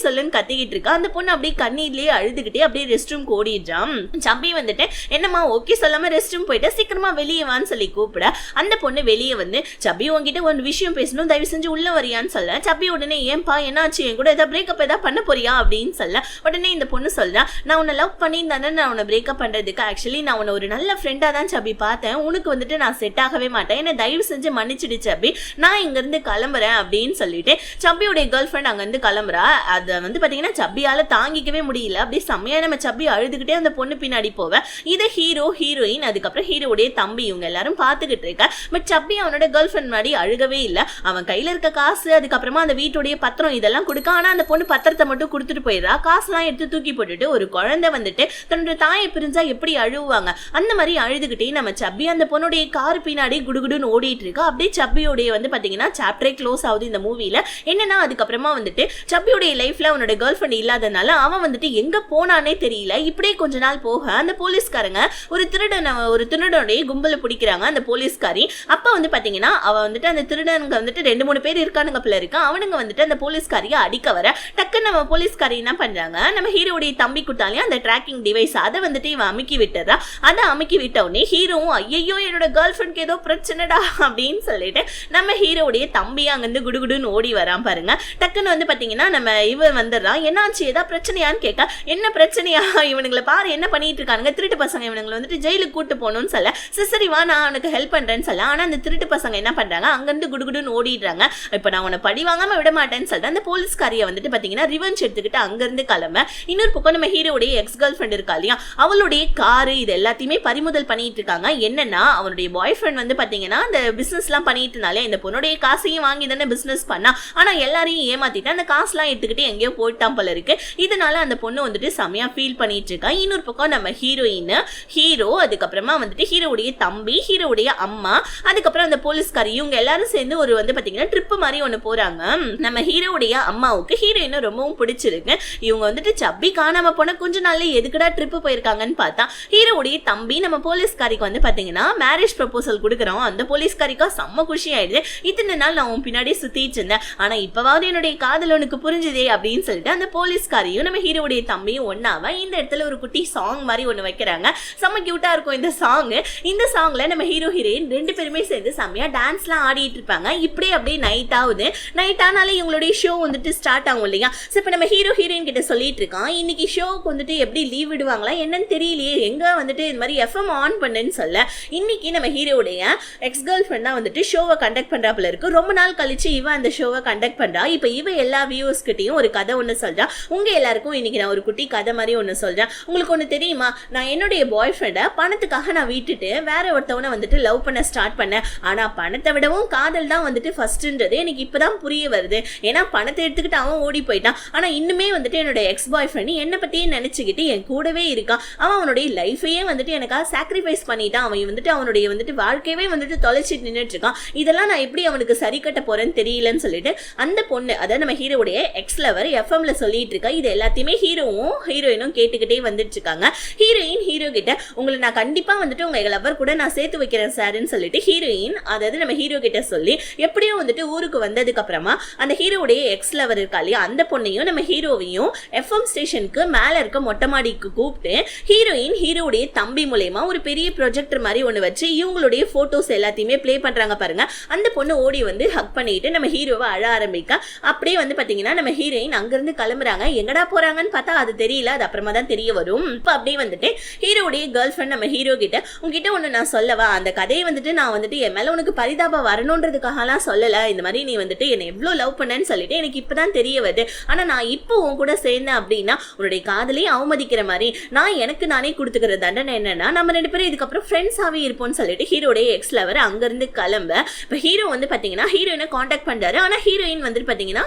சொல்லுன்னு கத்திக்கிட்டு இருக்கா. அந்த பொண்ணு அப்படியே கண்ணீர்லயே அழுதுகிட்டே அப்படியே ரெஸ்ட் ரூம் ஓடிடுறான். சப்பி வந்துட்டு என்னம்மா ஓகே சொல்லாம ரெஸ்ட் ரூம் போயிட்டு சீக்கிரமா வெளியே வான்னு சொல்லி கூப்பிட அந்த பொண்ணு வெளியே வந்து சப்பி உங்ககிட்ட ஒரு விஷயம் பேசணும், தயவு செஞ்சு உள்ள வரியான்னு சொல்ல சப்பி உடனே ஏன்பா என்னாச்சு, என் கூட ஏதாவது பிரேக்கப் ஏதாவது பண்ண போறியா அப்படின்னு சொல்ல உடனே இந்த பொண்ணு சொல்றா நான் உன்னை லவ் பண்ணியிருந்தானே நான் உன்னை பிரேக்கப் பண்றதுக்கு ஆக்சுவலி நான் உன்னை ஒரு நல்ல ஃப்ரெண்டா தான் சப்பி பார்த்தேன், உனக்கு வந்துட்டு நான் செட் ஆகவே மாட்டேன், என்ன தயவு செஞ்சு மன்னிச்சிடு சப்பி, நான் இங்க இருந்து கிளம்புறேன் அப்படின்னு சொல்லிட்டு சப்பியோடைய கேர்ள் ஃப்ரெண்ட் அங்க இருந்து கிளம்புறா. அதை வந்து பாத்தீங்கன்னா சப்பியால தாங்கிக்கவே முடியல. அப்படியே செம்மையா நம்ம சப்பி அழுதுகிட்டே அந்த பொண்ணு பின்னாடி போவேன். இதை ஹீரோ ஹீரோயின் அதுக்கப்புறம் ஹீரோடைய தம்பி இவங்க எல்லாரும் பாத்துக்கிட்டு இருக்க. பட் சப்பி அவனோட கேர்ள் ஃப்ரெண்ட் முன்னாடி அழுகவே இல்லை. அவன் கையில இருக்க காசு அதுக்கப்புறமா அந்த வீட்டுடைய பத்திரம் இதெல்லாம் கொடுக்க, ஆனா அந்த பொண்ணு பத்திரத்தை மட்டும் கொடுத்துட்டு போயிடுறா. காசுலாம் எடுத்து தூக்கி போட்டுட்டு ஒரு குழந்தை வந்துட்டு தன்னோட தாயை பிரிஞ்சா எப்படி அழுவாங்க அந்த மாதிரி அழுதுகிட்டே நம்ம சப்பி அந்த பொண்ணுடைய கார் பின்னாடி குடுகுடுன்னு ஓடிட்டு இருக்கா. அப்படியே சப்பியோடைய வந்து பாத்தீங்கன்னா சாப்டரே க்ளோஸ் ஆகுது இந்த மூவில. என்னன்னா அதுக்கப்புறமா வந்துட்டு சப்பியோடைய லைஃப்ல அவனோட கேர்ள் ஃப்ரெண்ட் இல்லாதனால அவன் வந்துட்டு எங்க போனானே தெரியல. இப்படியே கொஞ்ச நாள் போக அந்த போலீஸ்காரங்க ஒரு திருடனை திருடனுடைய கும்பலை பிடிக்கிறாங்க அந்த போலீஸ்காரி. அப்ப வந்து பாத்தீங்கன்னா அவ வந்துட்டு அந்த திருடனுங்க வந்துட்டு 2-3 பேர் இருக்கானுங்க போல இருக்கு. அவனுங்க வந்துட்டு அந்த போலீஸ்காரியை அடிக்க வர டக்குன்னு நம்ம போலீஸ்காரி என்ன பண்றாங்க, நம்ம ஹீரோடைய தம்பி குட்டாலையும் அந்த ட்ராக்கிங் டிவைஸ் அதை வந்துட்டு இவன் அமுக்கி விட்டுறா. அதை அமுக்கி விட்ட உடனே ஹீரோவும் ஐயோ என்னோட கேர்ள் ஃப்ரெண்ட்க்கு ஏதோ பிரச்சனைடா அப்படின்னு சொல்லிட்டு நம்ம ஹீரோடைய தம்பி அங்கிருந்து குடுகுடுன்னு ஓடி வரான் பாருங்க. டக்குன்னு வந்து பாத்தீங்கன்னா நம்ம இவன் வந்துடுறான். என்னாச்சு ஏதாவது பிரச்சனையான்னு கேட்க, என்ன பிரச்சனையா இவனுங்களை பாரு என்ன பண்ணிட்டு இருக்கானுங்க, திருட்டு பசங்க இவனுங்களை வந்துட்டு ஜெயிலுக்கு கூட்டு போகணும்னு சொல்ல, சரி வா நான் அவனுக்கு ஹெல்ப் பண்றேன்னு சொல்ல. ஆனா அந்த திருட்டு பசங்க என்ன பண்றாங்க, அங்கிருந்து குடுகுடுன்னு ஓடிடுறாங்க. இப்ப நான் உன்னை படி வாங்காம விட மாட்டேன்னு சொல்லிட்டு அந்த போலீஸ்காரியை வந்துட்டு பாத்தீங்கன்னா ரிவெஞ்ச் எடுத்துக்கிட்டு அங்கிருந்து கிளம்ப. இன்னொரு பக்கம் நம்ம ஹீரோடைய எக்ஸ் கேர்ள் ஃப்ரெண்ட் இருக்கா இல்லையா, அவளுடைய காரு இது எல்லாத்தையுமே பறிமுதல் பண்ணிட்டு இருக்காங்க. என்னன்னா அவனுடைய பாய் ஃப்ரெண்ட் வந்து பாத்தீங்கன்னா அந்த பிசினஸ் எல்லாம் பண்ணிட்டு இருந்தாலே இந்த பொண்ணுடைய காசையும் வாங்கி தானே பிசினஸ் பண்ணா. ஆனா எல்லாரையும் ஏமாத்திட்டு அந்த காசுலாம் எடுத்துக்கிட்டு எங்கேயோ போயிட்டான் போல இருக்கு. இதனால அந்த பொண்ணு வந்துட்டு செமையா ஃபீல் பண்ணிட்டு இருக்கா. இன்னொரு பக்கம் நம்ம ஹீரோயின், ஹீரோ, அதுக்கப்புறமா வந்துட்டு ஹீரோடைய தம்பி, ஹீரோடைய அம்மா, அதுக்கப்புறம் அந்த போலீஸ்காரி இவங்க எல்லாரும் சேர்ந்து ஒரு வந்து பாத்தீங்கன்னா ட்ரிப் மாதிரி ஒண்ணு போறாங்க. நம்ம ஹீரோடைய அம்மாவுக்கு ஹீரோயினை ரொம்பவும் பிடிச்சிருக்கு. இவங்க வந்துட்டு சப்பி காணாம போன கொஞ்ச நாள்ல எதுக்குடா ட்ரிப் போயிருக்காங்கன்னு பார்த்தா ஹீரோடைய தம்பி நம்ம போலீஸ்காரிக்கு வந்து பாத்தீங்கன்னா மேரேஜ் ப்ரொபோசல் கொடுக்குறோம். அந்த போலீஸ்காரிக்கா செம்ம குஷி ஆயிடுது. இத்தனை நாள் நான் உன் பின்னாடி சுத்திட்டு இருந்தேன், ஆனா இப்பவாவது என்னுடைய காதல் உனக்கு புரிஞ்சுதே அப்படின்னு சொல்லிட்டு அந்த போலீஸ்காரியும் நம்ம ஹீரோடைய தம்பியும் ஒன்னாவ இந்த இடத்துல ஒரு குட்டி சாங் மாதிரி ஒண்ணு வைக்கிறாங்க. செம்ம கியூட்டா இருக்கும் இந்த சாங். இந்த சாங்ல நம்ம ஹீரோ ஹீரோயின் 2 பேருமே சேர்ந்து செம்மையா டான்ஸ்லாம் ஆடிட்டு இருப்பாங்க. இப்படியே அப்படியே நைட் ஆகுது. நைட் ஆனாலே இவங்களுடைய ஷோ வந்துட்டு ஸ்டார்ட் ஆகும் இல்லையா. இப்ப நம்ம ஹீரோ ஹீரோயின் கிட்ட சொல்லிட்டு இருக்கான், இன்னைக்கு ஷோக்கு வந்துட்டு எப்படி லீவ் விடுவாங்களா என்னன்னு தெரியலையே, எங்க வந்துட்டு இந்த மாதிரி எஃப்எம் ஆன் பண்ணுன்னு சொல்ல, இன்னைக்கு நம்ம ஹீரோடைய எக்ஸ் கேர்ள் ஃப்ரெண்ட் தான் வந்துட்டு ஷோவை கண்டக்ட் பண்றாப்புல இருக்கு. ரொம்ப நாள் கழிச்சு இவ அந்த ஷோவை கண்டக்ட் பண்றா. இப்ப இவ எல்லா வியூவர்ஸ் கிட்டையும் ஒரு கதை ஒண்ணு சொல்றா. உங்க எல்லாருக்கும் இன்னைக்கு நான் ஒரு குட்டி கதை மாதிரி ஒண்ணு சொல்றேன். உங்களுக்கு ஒண்ணு தெரியுமா, நான் என்னுடைய பாய் ஃப்ரெண்டை பணத்துக்காக நான் விட்டுட்டு வேற ஒருத்தவனை வந்துட்டு லவ் பண்ண ஸ்டார்ட் பண்ணேன். ஆனா பணத்தை விடவும் காதல் தான் வந்துட்டு ஃபர்ஸ்ட்ன்றது எனக்கு இப்பதான் புரிய வருது. ஏன்னா பணத்தை எடுத்துக்கிட்டு அவன் ஓடி போயிட்டான். ஆனா இன்னுமே வந்துட்டு என்னோட எக்ஸ் பாய் ஃப்ரெண்ட் என்னை பத்தியே நினைச்சுக்கிட்டு என் கூடவே இருக்கான். அவன் அவனுடைய லைஃபையே வந்துட்டு எனக்காக சாக்ரிஃபைஸ் பண்ணிட்டான். அவன் வந்துட்டு அவனுடைய வந்துட்டு வாழ்க்கையவே வந்துட்டு தொலைச்சிட்டு நின்றுட்டு இருக்கான். இதெல்லாம் நான் எப்படி அவனுக்கு சரி கட்ட போறேன்னு தெரியலன்னு சொல்லிட்டு அந்த பொண்ணு, அதாவது நம்ம ஹீரோடைய எக்ஸ் லவர் எஃப்எம்ல சொல்லிட்டு இருக்கா. இது எல்லாத்தையுமே ஹீரோவும் ஹீரோயினும் கேட்டுக்கிட்டே வந்துட்டு இருக்காங்க. ஹீரோயின் ஹீரோ கிட்ட உங்களை நான் கண்டிப்பா வந்துட்டு உங்க லவர் கூட நான் சேர்த்து வைக்கிறேன் சார்ன்னு சொல்லிட்டு ஹீரோயின் அதாவது நம்ம ஹீரோ கிட்ட சொல்லி எப்படியோ வந்துட்டு ஊருக்கு வந்ததுக்கு அப்புறமா அந்த ஹீரோடைய எக்ஸ் லவர் இருக்கா இல்லையா, அந்த பொண்ணையும் நம்ம ஹீரோவையும் எஃப்எம் ஸ்டேஷனுக்கு மேல இருக்க மொட்டை மாடிக்கு கூப்பிட்டு ஹீரோயின் ஹீரோடைய தம்பி மூலமா ஒரு பெரிய ப்ரொஜெக்டர் மாதிரி ஒண்ணு வச்சு இவங்களுடைய போட்டோஸ் எல்லாத்தையுமே பிளே பண்றாங்க பாருங்க. அந்த பொண்ணு ஓடி வந்து ஹக் பண்ணிட்டு நம்ம ஹீரோவை அழ ஆரம்பிக்க, அப்படியே வந்து பாத்தீங்கன்னா நம்ம ஹீரோயின் அங்கிருந்து கிளம்புறாங்க. எங்கடா போறாங்கன்னு பார்த்தா அது தெரியல, அது அப்புறமா தான் தெரிய வரும். இப்ப அப்படியே வந்துட்டு ஹீரோடைய கேர்ள் ஃப்ரெண்ட் நம்ம ஹீரோ கிட்ட உங்ககிட்ட ஒண்ணு நான் சொல்லவா, அந்த கதையை வந்துட்டு நான் வந்துட்டு என் மேல உனக்கு பரிதாபம் வரணும்ன்றதுக்காகலாம் சொல்லல, இந்த மாதிரி நீ வந்துட்டு என்னை எவ்வளவு லவ் பண்ணேன்னு சொல்லிட்டு எனக்கு இப்பதான் தெரிய வருது. ஆனா நான் இப்போ உன் கூட சேர்ந்தேன் அப்படின்னா உன்னுடைய காதலையும் அவமதிக்கிற மாதிரி நான் எனக்கு நானே கொடுத்துக்கிற தண்டனை என்னன்னா நம்ம 2 பேரும் இதுக்கப்புறம் ஃப்ரெண்ட்ஸாவே இருப்போம்னு சொல்லிட்டு ஹீரோடைய எக்ஸ் லவர் அங்கிருந்து கிளம்ப. இப்ப ஹீரோ வந்து பாத்தீங்கன்னா ஹீரோயினை காண்டாக்ட் பண்றாரு. ஆனா ஹீரோயின் வந்துட்டு பாத்தீங்கன்னா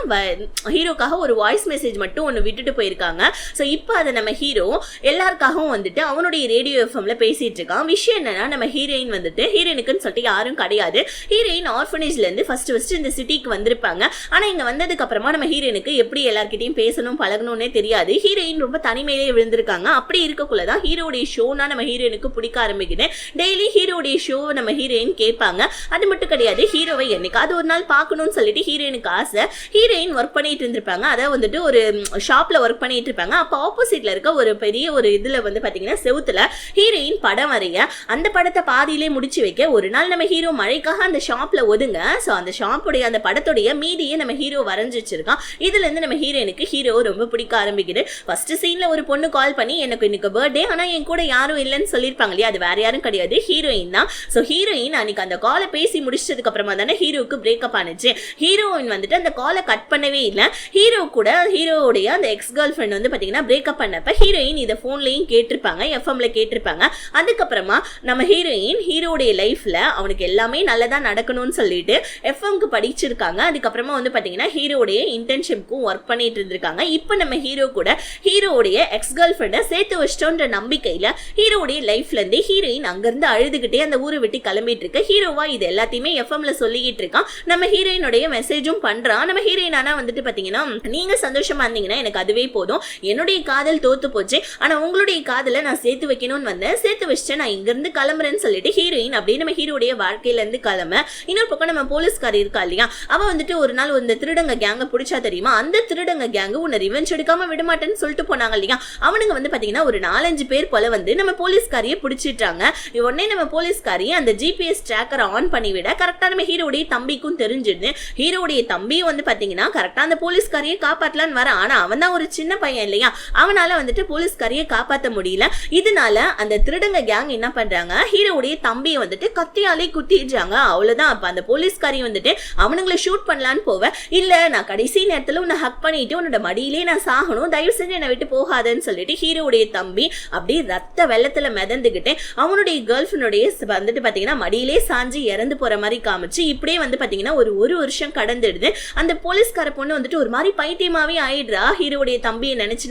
ஹீரோக்காக ஒரு வாய்ஸ் மெசேஜ் மட்டும் ஒன்னு விட்டுட்டு போயிருக்காங்க. சோ இப்போ அதை நம்ம ஹீரோ எல்லாருக்காகவும் வந்துட்டு அவனுடைய ரேடியோ எஃப்எம்ல பேசிட்டு இருக்கான். விஷயம் என்னன்னா நம்ம ஹீரோயின் வந்துட்டு ஹீரோயினுக்குன்னு சொல்லிட்டு யாரும் கிடையாது. ஹீரோயின் ஆர்ஃபனேஜ்ல இருந்து ஃபர்ஸ்ட் இந்த சிட்டிக்கு வந்திருப்பாங்க. ஆனா இங்க வந்ததுக்கு அப்புறமா நம்ம ஹீரோயினுக்கு எப்படி எல்லார்கிட்டையும் பேசணும் பழகணும்னே தெரியாது. ஹீரோயின் ரொம்ப தனிமையிலே விழுந்திருக்காங்க. அப்படி இருக்கக்குள்ளதான் ஹீரோடைய ஷோனா நம்ம ஹீரோயினுக்கு பிடிக்க ஆரம்பிக்குது. டெய்லி ஹீரோடைய ஷோ நம்ம ஹீரோயின் கேட்பாங்க. அது மட்டும் கிடையாது, ஹீரோவை என்னைக்காவது ஒரு நாள் பார்க்கணும்னு சொல்லிட்டு ஹீரோயினுக்கு ஆசை. ஹீரோயின் ஒர்க் பண்ணிட்டு இருந்திருப்பாங்க, அதாவது வந்துட்டு ஒரு ஷாப்ல ஒர்க் பண்ணிட்டு இருப்பாங்க. அப்ப ஆப்போசிட்ல இருக்க ஒரு பெரிய ஒரு இதுல வந்து பாத்தீங்கன்னா செவுத்துல ஹீரோயின் படம் வரைய, அந்த படத்தை பாதியிலே முடிச்சு வைக்க ஒரு நாள் நம்ம ஹீரோ மழைக்காக அந்த ஷாப்ல ஒதுங்க. சோ அந்த ஷாப்புடைய அந்த படத்துடைய மீதியை நம்ம ஹீரோ வரைஞ்சு வச்சிருக்கான். இதுல இருந்து நம்ம ஹீரோயினுக்கு ஹீரோ ரொம்ப பிடிக்க ஆரம்பிக்குது. ஃபர்ஸ்ட் சீன்ல ஒரு பொண்ணு கால் பண்ணி எனக்கு இன்னைக்கு பர்த்டே, ஆனா என் கூட யாரும் இல்லைன்னு சொல்லியிருப்பாங்க இல்லையா, அது வேற யாரும் கிடையாது ஹீரோயின் தான். சோ ஹீரோயின் அன்னைக்கு அந்த காலை பேசி முடிச்சதுக்கு அப்புறமா தானே ஹீரோக்கு பிரேக்கப் ஆனிச்சு. ஹீரோயின் வந்துட்டு அந்த காலை கட் பண்ணவே இல்லை. ஹீரோ கூட ஹீரோடைய அந்த எக்ஸ் கேர்ள் ஃப்ரெண்ட் வந்து பாத்தீங்கன்னா பிரேக்கப் பண்ணப்ப ஹீரோயின் இதை போன்லயும் கேட்டிருப்பாங்க, எஃப்எம்ல கேட்டிருப்பாங்க. அதுக்கப்புறமா நம்ம ஹீரோயின் ஹீரோடைய லைஃப்ல அவனுக்கு எல்லாமே நல்லதா நடக்கணும்னு சொல்லிட்டு எஃப்எம்க்கு படிச்சிருக்காங்க. அதுக்கப்புறமா வந்து பாத்தீங்கன்னா ஹீரோடைய இன்டர்ன்ஷிப்க்கும் ஒர்க் பண்ணிட்டு இருந்திருக்காங்க. இப்போ நம்ம ஹீரோ கூட ஹீரோடைய எக்ஸ் கேர்ள் ஃப்ரெண்டை சேர்த்து வச்சிட்டோன்ற நம்பிக்கையில ஹீரோடைய லைஃப்ல இருந்து ஹீரோயின் அங்கிருந்து அழுதுகிட்டே அந்த ஊரை விட்டு கிளம்பிட்டு இருக்க. ஹீரோவா இது எல்லாத்தையுமே எஃப்எம்ல சொல்லிக்கிட்டு இருக்கான். நம்ம ஹீரோயினுடைய மெசேஜும் பண்றான். நம்ம ஹீரோயின் ஆனா வந்துட்டு பாத்தீங்கன்னா நீங்க சந்தோஷமா இருந்தீங்கன்னா எனக்கு அதுவே போதும், என்னுடைய காதல் தோத்து போச்சு, ஆனா உங்களுடைய காதலை நான் சேர்த்து வைக்கணும்னு வந்தேன், சேர்த்து வச்சுட்டு நான் இங்க இருந்து கிளம்புறேன்னு சொல்லிட்டு ஹீரோயின் அப்படியே நம்ம ஹீரோடைய வாழ்க்கையில இருந்து கிளம்ப, இன்னொரு பக்கம் நம்ம போலீஸ்காரி இருக்கா இல்லையா, அவ வந்துட்டு ஒரு நாள் இந்த திருடங்க கேங்க பிடிச்சா தெரியுமா, அந்த திருடங்க கேங்கு உன்னை ரிவெஞ்ச் எடுக்காம விடமாட்டேன்னு சொல்லிட்டு போனாங்க இல்லையா, அவனுங்க வந்து பாத்தீங்கன்னா ஒரு 4-5 பேர் போல வந்து நம்ம போலீஸ்காரியை பிடிச்சிட்டாங்க. உடனே நம்ம போலீஸ்காரி அந்த ஜிபிஎஸ் ட்ராக்கரை ஆன் பண்ணி விட கரெக்டா நம்ம ஹீரோடைய தம்பிக்கும் தெரிஞ்சிருது. ஹீரோடைய தம்பியும் வந்து பாத்தீங்கன்னா கரெக்டா அந்த போலீஸ்காரியை காப்பாற்றலான்னு வர, ஆனா அவன் தான் ஒரு சின்ன பையன் இல்லையா, அவனால வந்துட்டு போலீஸ்காரியை காப்பாற்ற முடியல. இதனால அந்த திருடங்க கேங் என்ன பண்றாங்க, ஹீரோடைய தம்பியை வந்துட்டு கத்தியாலே குத்திடுறாங்க. அவ்வளவுதான். அப்ப அந்த போலீஸ்காரி வந்துட்டு அவனுங்களை ஷூட் பண்ணலான்னு போவ, இல்ல நான் கடைசி நேரத்துல உன்னை ஹக் பண்ணிட்டு உன்னோட மடியிலே நான் சாகணும், தயவு செஞ்சு என்னை விட்டு போகாதன்னு சொல்லிட்டு ஹீரோடைய தம்பி அப்படியே ரத்த வெள்ளத்துல மிதந்துகிட்டு அவனுடைய கேர்ள் ஃபிரெண்டுடைய வந்துட்டு பாத்தீங்கன்னா மடியிலே சாஞ்சு இறந்து போற மாதிரி காமிச்சு இப்படியே வந்து பாத்தீங்கன்னா ஒரு வருஷம் கடந்துடுது. அந்த போலீஸ்கார பொண்ணு வந்துட்டு ஒரு மாதிரி பைத்தியமாவே ஆயிடுறா ஹீரோடைய தம்பியை நினைச்சு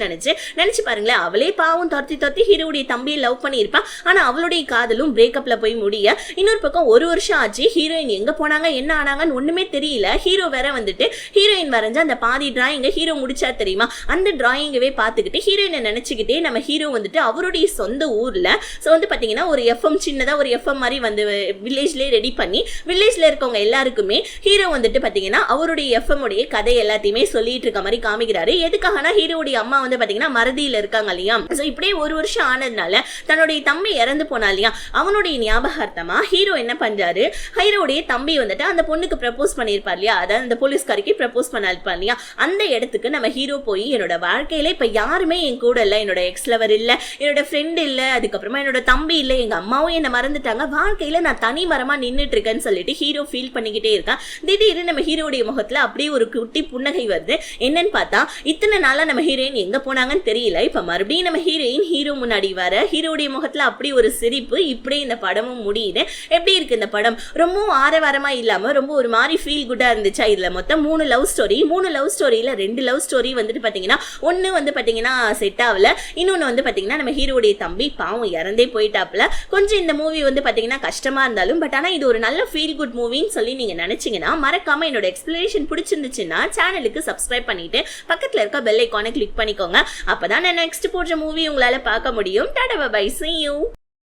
பாருங்களேன். அவளே பாவம் துரத்தி ஹீரோடைய தம்பியை லவ் பண்ணியிருப்பா, ஆனா அவளுடைய காதலும் பிரேக்கப்ல போய் முடிய, இன்னொரு பக்கம் 1 வருஷம் ஆச்சு, ஹீரோயின் எங்க போனாங்க என்ன ஆனாங்கன்னு ஒண்ணுமே தெரியல. ஹீரோ வேற வந்துட்டு ஹீரோயின் வரைஞ்ச அந்த பாதி டிராயிங்க ஹீரோ முடிச்சா தெரியுமா, அந்த டிராயிங்கவே பார்த்துக்கிட்டு ஹீரோயினை நினைச்சுக்கிட்டே நம்ம ஹீரோ வந்துட்டு அவருடைய சொந்த ஊர்ல வந்து பாத்தீங்கன்னா ஒரு எஃப்எம், சின்னதா ஒரு எஃப்எம் மாதிரி வந்து வில்லேஜ்லயே ரெடி பண்ணி வில்லேஜ்ல இருக்கவங்க எல்லாருக்குமே ஹீரோ வந்துட்டு பாத்தீங்கன்னா அவருடைய எஃப்எம் உடைய கதை எல்லாத்தையுமே சொல்லிட்டு இருக்க மாதிரி காமிக்கிறாரு. எதுக்காகனா ஹீரோடைய அம்மா வந்து பாத்தீங்கன்னா மறதியில இருக்காங்க இல்லையா, சோ இப்படியே 1 வருஷம் ஆனதுனால தன்னுடைய தம்பி இறந்து போனா இல்லையா, அவனுடைய ஞாபகார்த்தமா ஹீரோ என்ன பண்றாரு, ஹீரோடைய தம்பி வந்துட்டு அந்த பொண்ணுக்கு ப்ரப்போஸ் பண்ணிருப்பார் இல்லையா, அதாவது அந்த போலீஸ்காரிக்கு ப்ரப்போஸ் பண்ணிருப்பார் இல்லையா, அந்த இடத்துக்கு நம்ம ஹீரோ போய் என்னோட வாழ்க்கையில இப்ப யாருமே என் கூட இல்ல, என்னோட எக்ஸ் லவர் இல்ல, என்னோட ஃப்ரெண்ட் இல்ல, அதுக்கப்புறமா என்னோட தம்பி இல்ல, எங்க அம்மாவும் என்ன மறந்துட்டாங்க, வாழ்க்கையில நான் தனி மரமா நின்னுட்டு இருக்கேன்னு சொல்லிட்டு ஹீரோ ஃபீல் பண்ணிக்கிட்டே இருக்கான். திடீர்னு நம்ம ஹீரோடைய முகத்துல அப்படியே ஒரு குட்டி புன்னகை வருது. என்னன்னு பார்த்தா இத்தனை நாளா நம்ம ஹீரோயின் எங்க போனாங்கன்னு தெரியல, இப்ப மறுபடியும் நம்ம ஹீரோயின் ஹீரோ முன்னாடி வர ஹீரோடைய முகத்துல அப்படி ஒரு சிரிப்பு. இப்படியே இந்த படமும் முடியுது. எப்படி இருக்கு இந்த படம்? ரொம்பவும் ஆரவாரமா இல்லாம ரொம்ப ஒரு மாதிரி ஃபீல் குட்டா இருந்துச்சா. இதுல மொத்தம் 3 லவ் ஸ்டோரி, 3 லவ் ஸ்டோரியில 2 லவ் ஸ்டோரி வந்துட்டு பாத்தீங்கன்னா ஒன்னு வந்து பாத்தீங்கன்னா செட் ஆகல, இன்னொன்னு வந்து பாத்தீங்கன்னா நம்ம ஹீரோடைய தம்பி பாவம் இறந்தே போயிட்டாப்ல. கொஞ்சம் இந்த மூவி வந்து பாத்தீங்கன்னா கஷ்டமா இருந்தாலும் பட் ஆனா இது ஒரு நல்ல ஃபீல் குட் மூவின்னு சொல்லி நீங்க நினைச்சீங்கன்னா மறக்காம என்னோட எக்ஸ்பிளனேஷன் பிடிச்சிருந்துச்சுன்னா சேனலுக்கு சப்ஸ்கிரைப் பண்ணிட்டு பக்கத்துல இருக்க பெல் ஐகானை கிளிக் பண்ணிக்கோங்க. அப்பதான் நான் நெக்ஸ்ட் போடுற மூவி உங்களால பார்க்க முடியும். Tata bye, see you.